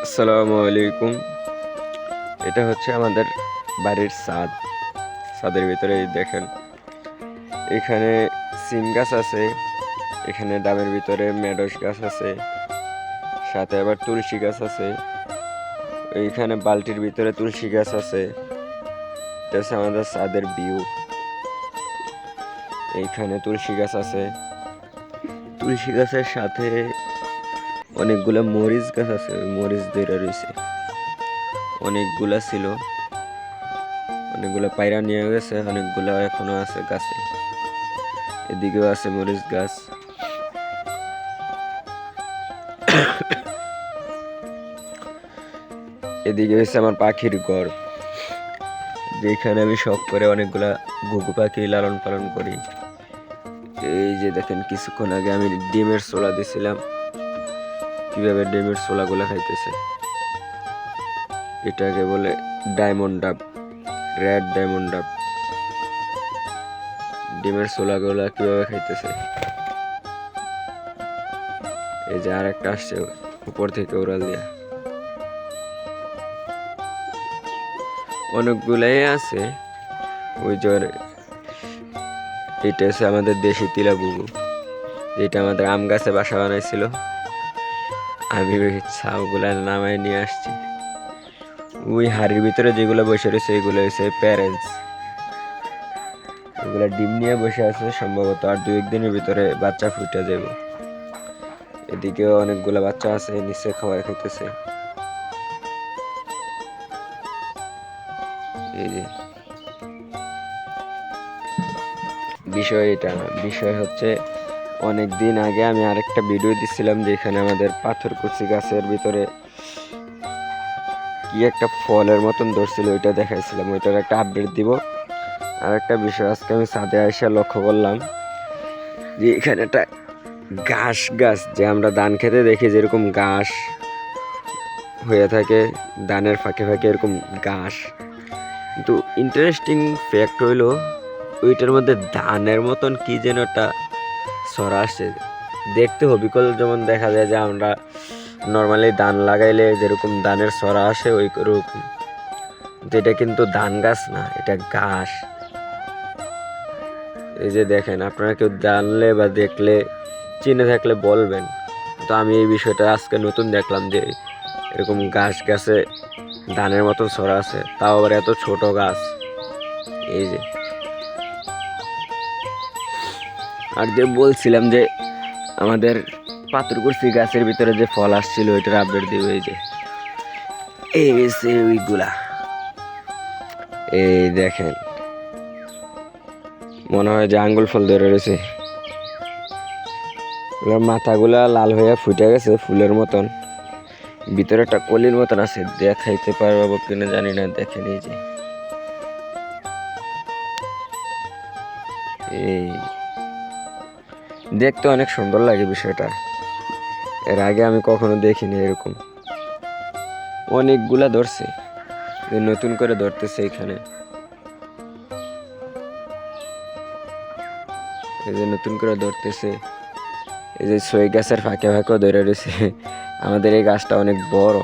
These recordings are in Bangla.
আসসালামু আলাইকুম। এটা হচ্ছে আমাদের বাড়ির ছাদ। ছাদের ভিতরে দেখেন, এখানে সিম গাছ আছে, এখানে ডাবের ভিতরে মেডস গাছ আছে, সাথে আবার তুলসী গাছ আছে। এইখানে বালতির ভিতরে তুলসী গাছ আছে। এটা হচ্ছে আমাদের ছাদের ভিউ। এইখানে তুলসী গাছ আছে, তুলসী গাছের সাথে অনেকগুলা মরিচ গাছ আছে। ওই মরিচ ধরে রয়েছে, অনেকগুলা ছিল, অনেকগুলা পায়রা নিয়ে গেছে, অনেকগুলা এখনো আছে গাছে। এদিকেও আছে মরিচ গাছ। এদিকে হচ্ছে আমার পাখির ঘর, যেখানে আমি শখ করে অনেকগুলা ঘুঘু পাখি লালন পালন করি। এই যে দেখেন, কিছুক্ষণ আগে আমি ডিমের ছোলা দিছিলাম, কিভাবে ডিমের ছোলাগুলা খাইতেছে। এটাকে বলে ডায়মন্ড ডাব, রেড ডায়মন্ড ডাব। ডিমের ছোলাগুলা কিভাবে খাইতেছে। এই যে আর একটা আসছে উপর থেকে উড়াল দিয়া। অনেকগুলাই আছে। ওই যে এটা হচ্ছে আমাদের দেশি তিলা ঘুঘু, যেটা আমাদের আম গাছে বাসা বানাইছিল। আমি ওই ছাউগুলা নামায় নিয়ে আসছি। ওই হাড়ির ভিতরে যেগুলো বসে রয়েছে এগুলো হচ্ছে প্যারেন্টস। এগুলা ডিম নিয়ে বসে আছে, সম্ভবত আর 2-1 দিনের ভিতরে বাচ্চা ফুটে যাবে। এদিকে অনেকগুলা বাচ্চা আছে, নিচে খাবার খাইতেছে। এই যে বিষয়, এটা না, বিষয় হচ্ছে অনেক দিন আগে আমি আরেকটা ভিডিও দিছিলাম, যেখানে আমাদের পাথরকুচি গাছের ভিতরে কি একটা ফলের মতন ধরছিল, ওইটা দেখাইছিলাম। ওইটার একটা আপডেট দিব। আর একটা বিষয়, আজকে আমি ছাদে আইসা লক্ষ্য করলাম যে এখানে একটা ঘাস গাছ, যে আমরা ধান খেতে দেখি যেরকম ঘাস হয়ে থাকে, ধানের ফাঁকে ফাঁকে এরকম ঘাস। কিন্তু ইন্টারেস্টিং ফ্যাক্ট হইলো, ওইটার মধ্যে ধানের মতন কি যেন একটা ছড়া আসছে। দেখতে হবিকল যেমন দেখা যায় যে আমরা নর্মালি ধান লাগাইলে যেরকম ধানের ছড়া আসে ওই রকম, এটা কিন্তু ধান গাছ না, এটা ঘাস। এই যে দেখেন, আপনারা কেউ জানলে বা দেখলে চিনে থাকলে বলবেন। তো আমি এই বিষয়টা আজকে নতুন দেখলাম যে এরকম ঘাস গাছে ধানের মতন ছড়া আছে, তাও আবার এত ছোট গাছ। এই যে, আর যে বলছিলাম যে আমাদের পাথরকুচি গাছের ভিতরে যে ফল আসছিল ওইটার আপডেট দিব। এই যে এই যে ওইগুলা, এই দেখেন, মনে হয় যে আঙ্গুল ফল ধরে রয়েছে। মাথাগুলা লাল হয়ে ফুটে গেছে ফুলের মতন, ভিতরে একটা কলির মতন আছে, দেখাইতে পারবো কিনা জানি না। দেখেন এই যে, এই দেখতে অনেক সুন্দর লাগে বিষয়টা। এর আগে আমি কখনো দেখিনি এরকম। অনেকগুলা ধরছে, নতুন করে ধরতেছে এখানে। এই যে নতুন করে ধরতেছে, এই যে সই গাছের ফাঁকে ফাঁকেও ধরে রয়েছে। আমাদের এই গাছটা অনেক বড়।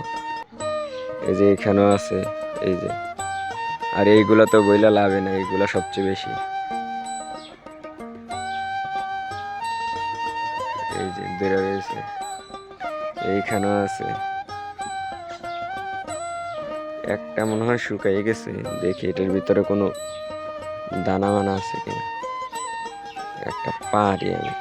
এই যে এখানেও আছে, এই যে। আর এইগুলা তো বইলা লাভে না, এইগুলা সবচেয়ে বেশি। এই যে ধরে রয়েছে, এইখানেও আছে। একটা মনে হয় শুকাই গেছে, দেখি এটার ভিতরে কোনো দানা মানা আছে কিনা। একটা পারি আমি।